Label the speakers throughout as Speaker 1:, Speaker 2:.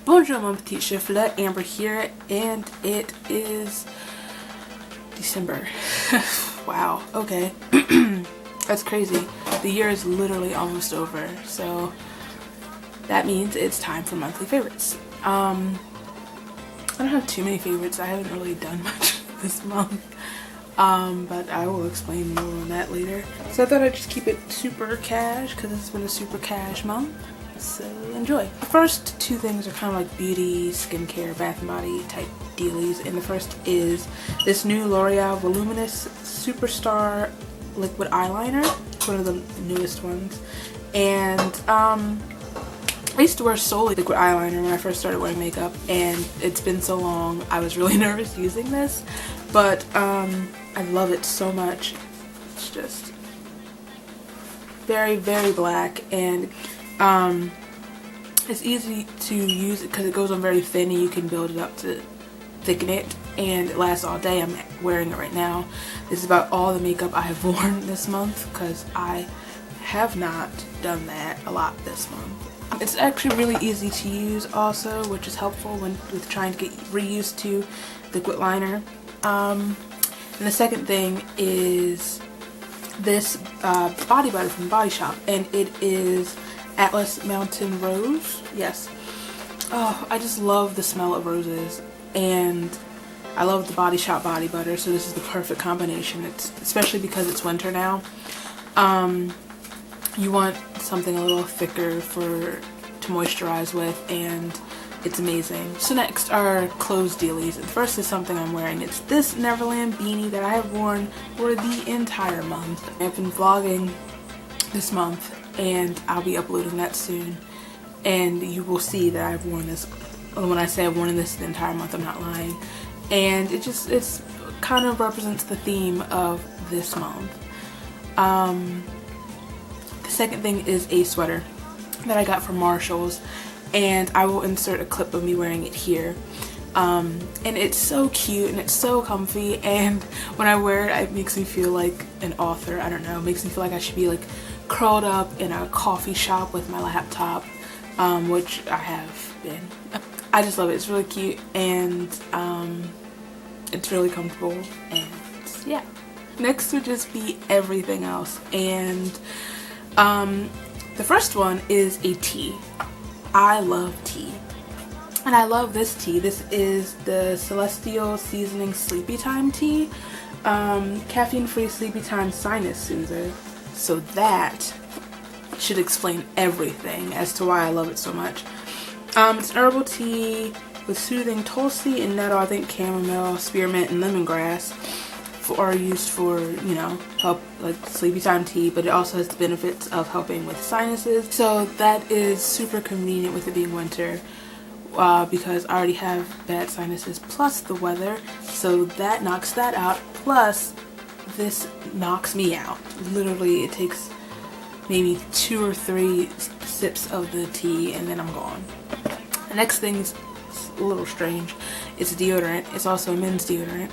Speaker 1: Bonjour mon petit chifle, Amber here, and it is December. Wow, okay. That's crazy. The year is literally almost over, so that means it's time for monthly favorites. I don't have too many favorites. I haven't really done much this month, but I will explain more on that later. So I thought I'd just keep it super cash because it's been a super cash month. So enjoy. The first two things are kind of like beauty, skincare, bath and body type dealies, and the first is this new L'Oreal Voluminous Superstar liquid eyeliner. It's one of the newest ones, and I used to wear solely liquid eyeliner when I first started wearing makeup, and it's been so long I was really nervous using this, but I love it so much. It's just very, very black, and it's easy to use because it goes on very thin and you can build it up to thicken it, and it lasts all day. I'm wearing it right now. This is about all the makeup I have worn this month because I have not done that a lot this month. It's actually really easy to use also, which is helpful when with trying to get reused to liquid liner. And the second thing is this body butter from Body Shop, and it is Atlas Mountain Rose. Yes. Oh, I just love the smell of roses, and I love the Body Shop body butter, so this is the perfect combination. It's especially because it's winter now. You want something a little thicker to moisturize with, and it's amazing. So next are clothes dealies. The first is something I'm wearing. It's this Neverland beanie that I have worn for the entire month. I've been vlogging this month, and I'll be uploading that soon, and you will see that I've worn this. When I say I've worn this the entire month, I'm not lying. And it's kind of represents the theme of this month. The second thing is a sweater that I got from Marshall's, and I will insert a clip of me wearing it here. And it's so cute and it's so comfy, and when I wear it, it makes me feel like an author. I don't know, it makes me feel like I should be like curled up in a coffee shop with my laptop, which I have been. I just love it. It's really cute, and it's really comfortable, and yeah. Next would just be everything else, and the first one is a tea. I love tea, and I love this tea. This is the Celestial Seasoning Sleepy Time tea, caffeine-free sleepy time sinus soother. So that should explain everything as to why I love it so much. It's an herbal tea with soothing tulsi and nettle, I think chamomile, spearmint, and lemongrass are used for, you know, help like sleepy time tea, but it also has the benefits of helping with sinuses. So that is super convenient with it being winter, because I already have bad sinuses plus the weather, so that knocks that out. Plus this knocks me out. Literally, it takes maybe 2 or 3 sips of the tea and then I'm gone. The next thing is a little strange. It's a deodorant. It's also a men's deodorant.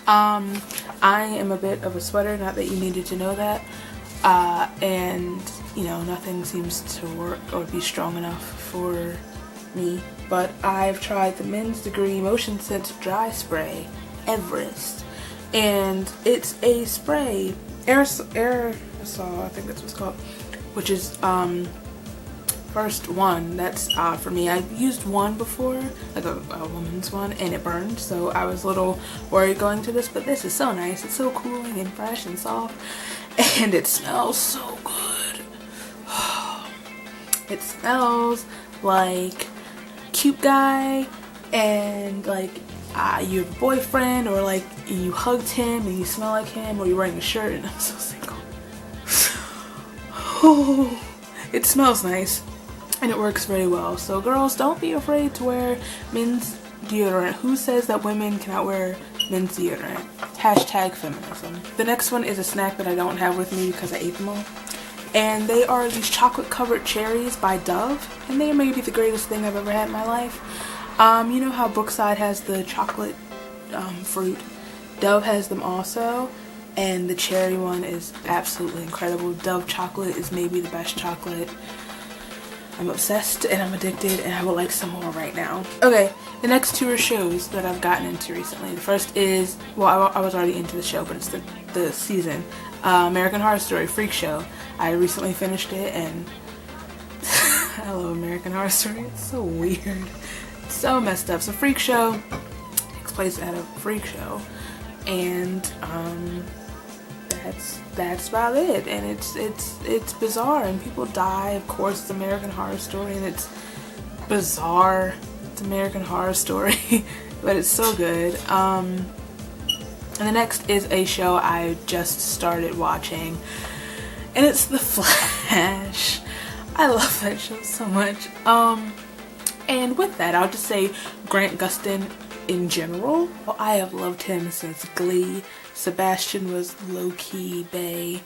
Speaker 1: I am a bit of a sweater, not that you needed to know that, and you know, nothing seems to work or be strong enough for me, but I've tried the Men's Degree Motion Scent Dry Spray Everest, and it's a spray, aerosol, I think that's what it's called, which is first one that's odd for me. I've used one before, like a woman's one, and it burned, so I was a little worried going to this, but this is so nice. It's so cooling and fresh and soft, and it smells so good. It smells like cute guy, and like you have a boyfriend, or like you hugged him and you smell like him, or you're wearing a shirt, and I'm so single. Oh, it smells nice. And it works very well. So girls, don't be afraid to wear men's deodorant. Who says that women cannot wear men's deodorant? Hashtag feminism. The next one is a snack that I don't have with me because I ate them all. And they are these chocolate covered cherries by Dove. And they are maybe the greatest thing I've ever had in my life. You know how Brookside has the chocolate fruit? Dove has them also. And the cherry one is absolutely incredible. Dove chocolate is maybe the best chocolate I'm obsessed and I'm addicted and I would like some more right now. Okay, the next two are shows that I've gotten into recently. The first is, well, I was already into the show, but it's the season. American Horror Story Freak Show. I recently finished it and I love American Horror Story. It's so weird. It's so messed up. So Freak Show takes place at a freak show, and that's about it. And it's bizarre and people die. Of course, it's American Horror Story and it's bizarre. It's American Horror Story, but it's so good. And the next is a show I just started watching, and it's The Flash. I love that show so much. And with that, I'll just say Grant Gustin in general. I have loved him since Glee. Sebastian was low-key bae.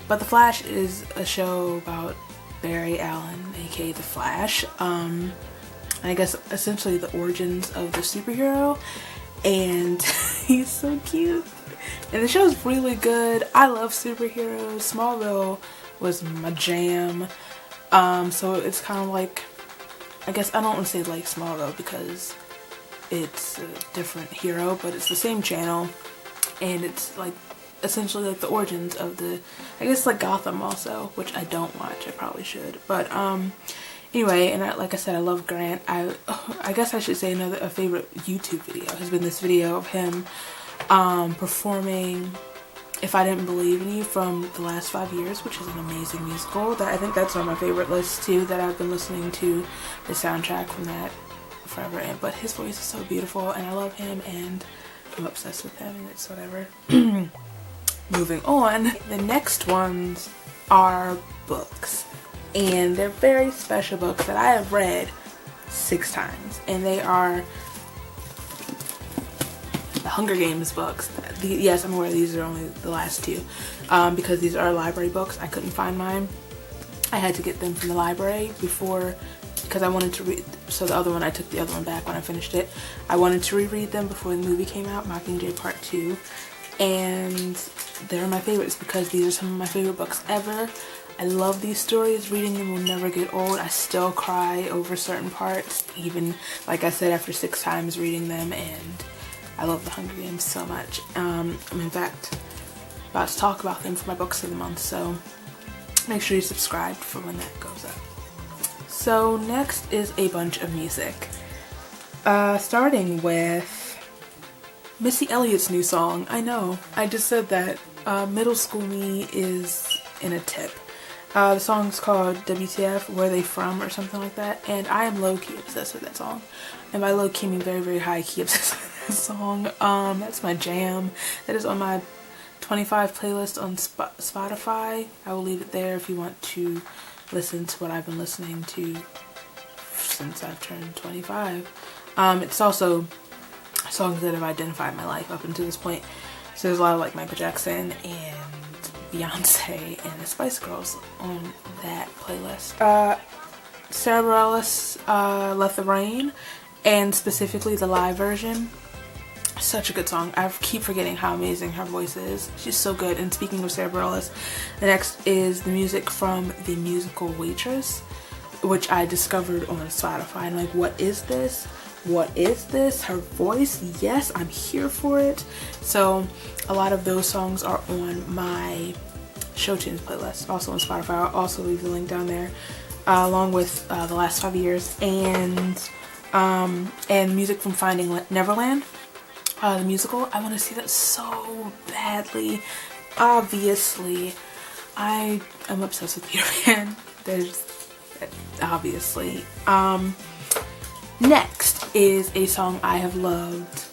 Speaker 1: But The Flash is a show about Barry Allen, aka The Flash. I guess essentially the origins of the superhero. And he's so cute. And the show's really good. I love superheroes. Smallville was my jam. So it's kind of like, I guess I don't want to say like Smallville because it's a different hero, but it's the same channel, and it's like essentially like the origins of the, I guess like Gotham also, which I don't watch. I probably should, but anyway, and like I said, I love Grant. I guess I should say a favorite YouTube video has been this video of him performing If I Didn't Believe in You from The Last 5 Years, which is an amazing musical. I think that's on my favorite list too, that I've been listening to the soundtrack from that forever. But his voice is so beautiful and I love him and I'm obsessed with him, and it's whatever. Moving on, the next ones are books, and they're very special books that I have read 6 times, and they are the Hunger Games books. Yes, I'm aware these are only the last 2 because these are library books. I couldn't find mine. I had to get them from the library before, because I wanted to read, so the other one, I took the other one back when I finished it. I wanted to reread them before the movie came out, Mockingjay Part 2, and they're my favorites because these are some of my favorite books ever. I love these stories. Reading them will never get old. I still cry over certain parts, even, like I said, after 6 times reading them, and I love the Hunger Games so much. I'm in fact about to talk about them for my books of the month, so make sure you subscribe for when that goes up. So next is a bunch of music. Starting with Missy Elliott's new song. I know, I just said that. Middle School Me is in a tip. The song's called WTF, Where They From, or something like that, and I am low-key obsessed with that song. And by low-key, I mean very, very high-key obsessed with that song. That's my jam. That is on my 25 playlist on Spotify. I will leave it there if you want to listen to what I've been listening to since I've turned 25. It's also songs that have identified my life up until this point. So there's a lot of like Michael Jackson and Beyonce and the Spice Girls on that playlist. Sarah Bareilles, Let the Rain, and specifically the live version. Such a good song. I keep forgetting how amazing her voice is. She's so good. And speaking of Sarah Bareilles, the next is the music from the musical Waitress, which I discovered on Spotify. And like, what is this? What is this? Her voice? Yes, I'm here for it. So a lot of those songs are on my Show Tunes playlist, also on Spotify. I'll also leave the link down there, along with The Last 5 Years and music from Finding Neverland. The musical. I want to see that so badly. Obviously, I am obsessed with Peter Pan. There's obviously. Next is a song I have loved.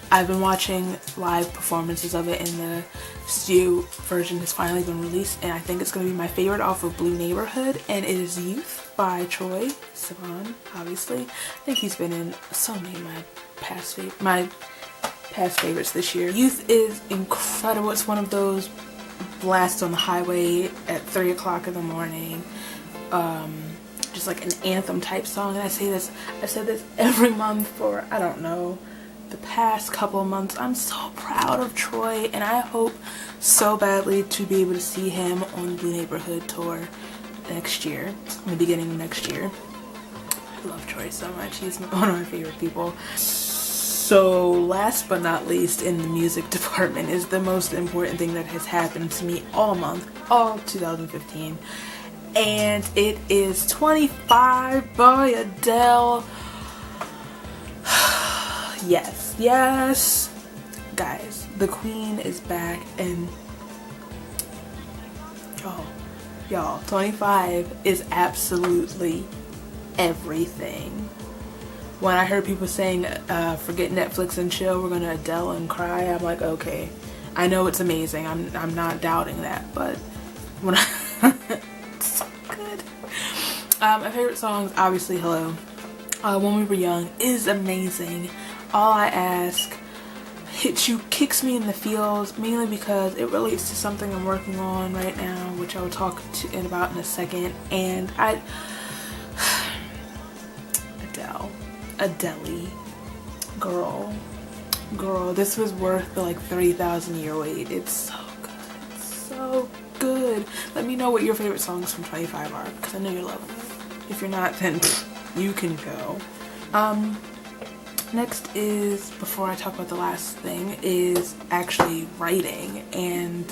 Speaker 1: I've been watching live performances of it, and the studio version has finally been released, and I think it's going to be my favorite off of Blue Neighborhood, and it is Youth by Troye Sivan, obviously. I think he's been in so many of my past favorites this year. Youth is incredible. It's one of those blasts on the highway at 3 o'clock in the morning. Just like an anthem type song. And I've said this every month for, I don't know, the past couple of months. I'm so proud of Troye, and I hope so badly to be able to see him on the Blue Neighborhood tour. next year, in the beginning of next year. I love Troy so much. He's one of my favorite people. So last but not least in the music department is the most important thing that has happened to me all month, all 2015. And it is 25 by Adele. Yes, yes. Guys, the queen is back, and y'all, 25 is absolutely everything. When I heard people saying, forget Netflix and chill, we're gonna Adele and cry, I'm like, okay. I know it's amazing, I'm not doubting that, but when it's so good. My favorite songs, obviously Hello. When We Were Young is amazing. All I Ask hits you, kicks me in the feels, mainly because it relates to something I'm working on right now, which I will talk about in a second. And Adele, girl, this was worth the like 3,000 year wait. It's so good, it's so good. Let me know what your favorite songs from 25 are, because I know you're loving it. If you're not, then you can go. Next is, before I talk about the last thing, is actually writing. And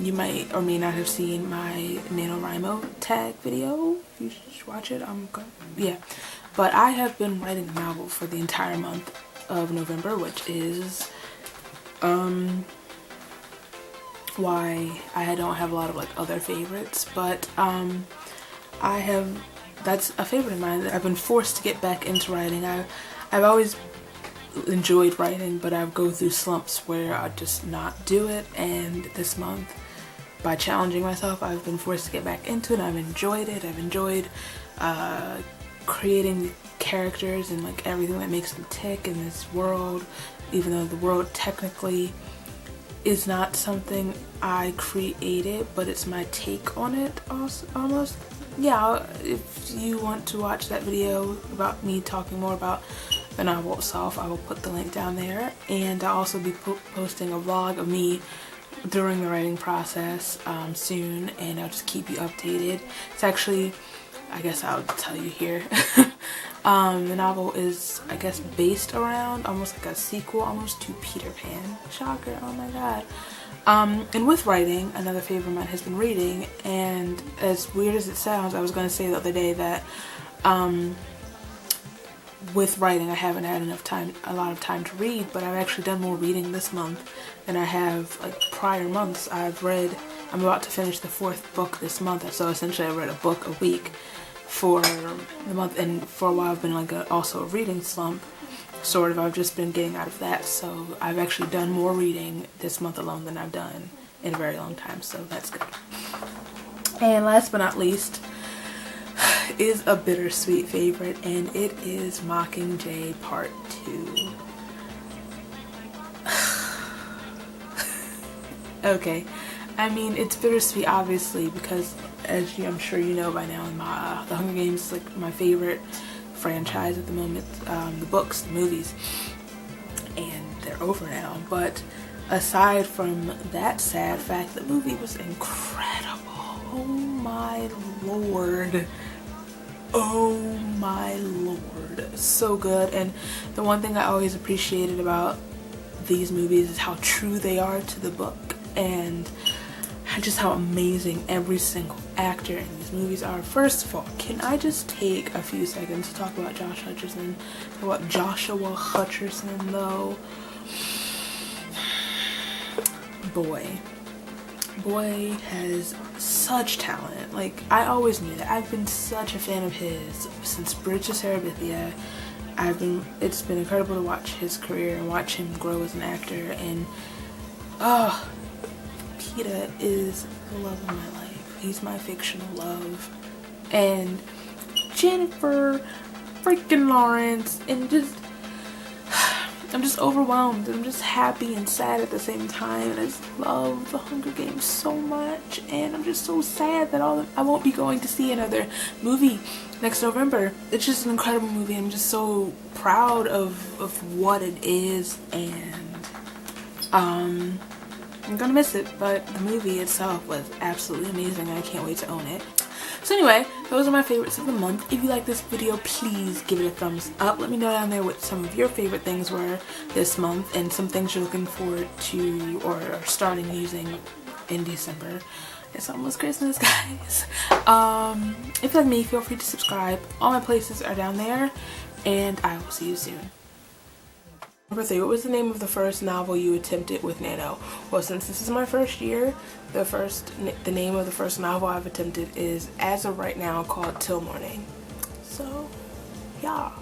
Speaker 1: you might or may not have seen my NaNoWriMo tag video. You should watch it. Yeah. But I have been writing a novel for the entire month of November, which is why I don't have a lot of like other favorites, but that's a favorite of mine. I've been forced to get back into writing. I've always enjoyed writing, but I go through slumps where I just not do it, and this month, by challenging myself, I've been forced to get back into it. I've enjoyed it. I've enjoyed creating the characters and like everything that makes them tick in this world, even though the world technically is not something I created, but it's my take on it almost. Yeah, if you want to watch that video about me talking more about the novel itself, I will put the link down there. And I'll also be posting a vlog of me during the writing process soon, and I'll just keep you updated. It's actually, I guess I'll tell you here. The novel is, I guess, based around almost like a sequel almost to Peter Pan. Shocker, oh my god. And with writing, another favorite of mine has been reading, and as weird as it sounds, I was going to say the other day that with writing I haven't had a lot of time to read, but I've actually done more reading this month than I have like prior months. I'm about to finish the 4th book this month, so essentially I read a book a week for the month, and for a while I've been like also a reading slump. Sort of, I've just been getting out of that, so I've actually done more reading this month alone than I've done in a very long time, so that's good. And last but not least is a bittersweet favorite, and it is Mockingjay Part 2. Okay, I mean, it's bittersweet obviously because, as I'm sure you know by now, The Hunger Games is like my favorite franchise at the moment, the books, the movies, and they're over now. But aside from that sad fact, the movie was incredible. Oh my lord, oh my lord, so good. And the one thing I always appreciated about these movies is how true they are to the book, and just how amazing every single actor in these movies are. First of all, can I just take a few seconds to talk about Joshua Hutcherson though? Boy has such talent. Like, I always knew that. I've been such a fan of his since Bridge to Terabithia. It's been incredible to watch his career and watch him grow as an actor, and Peter is the love of my life. He's my fictional love. And Jennifer freaking Lawrence, and I'm just overwhelmed. I'm just happy and sad at the same time, and I just love The Hunger Games so much, and I'm just so sad that I won't be going to see another movie next November. It's just an incredible movie. I'm just so proud of what it is, and I'm gonna miss it, but the movie itself was absolutely amazing and I can't wait to own it. So anyway, those are my favorites of the month. If you like this video, please give it a thumbs up. Let me know down there what some of your favorite things were this month and some things you're looking forward to or are starting using in December. It's almost Christmas, guys. If you like me, feel free to subscribe. All my places are down there, and I will see you soon. Number 3, what was the name of the first novel you attempted with Nano? Well, since this is my first year, the name of the first novel I've attempted is, as of right now, called Till Morning. So, yeah.